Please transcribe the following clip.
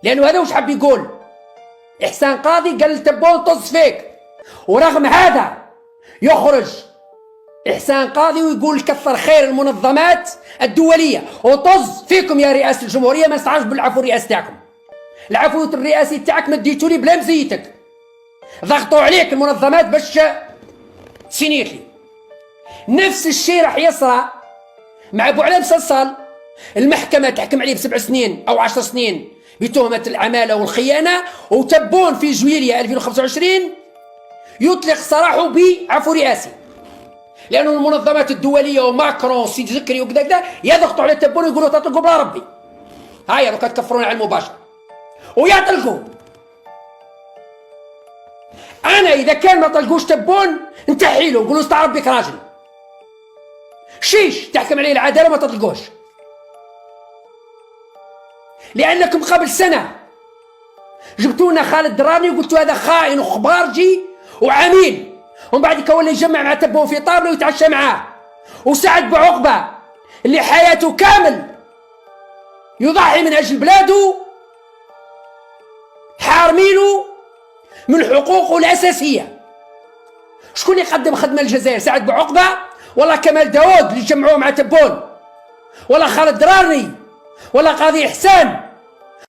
لانه هذا واش حاب يقول. احسان قاضي قال لتبون طز فيك، ورغم هذا يخرج احسان قاضي ويقول كثر خير المنظمات الدوليه وطز فيكم يا رئاسه الجمهوريه، ما نستعرفش بالعفو الرئاسي تاعكم. العفو الرئاسي تاعك ما ديتولي بلا مزيتك، ضغطوا عليك المنظمات باش تسينيت لي. نفس الشيء راح يصرى مع بوعلام صلصال. المحكمه تحكم عليه ب7 سنين او 10 سنين بتهمه العماله والخيانه، وتبون في جويلية 2025 يطلق سراحه بعفو رئاسي، لانه المنظمات الدوليه وماكرون وسيدي زكري وكذا كذا يضغطوا على تبون ويقولوا تطلقوا بلا ربي. هاي راكم تكفرون على المباشر ويطلقوا. انا اذا كان ما طلقوش تبون نتحي له نقولوا استعرب بك راجل شيش تحكم عليه العداله ما تطلقوش، لانكم قبل سنه جبتوا لنا خالد دراني وقلتوا هذا خائن وخبارجي وعميل، ومن بعد ولا يجمع مع تبون في طابله ويتعشى معاه. وسعد بوعقبه اللي حياته كامل يضحي من اجل بلاده حارمينه من حقوقه الاساسيه. شكون اللي قدم خدمه للجزائر؟ سعد بوعقبه ولا كمال داود اللي جمعوه مع تبون، ولا خالد درارني، ولا قاضي احسان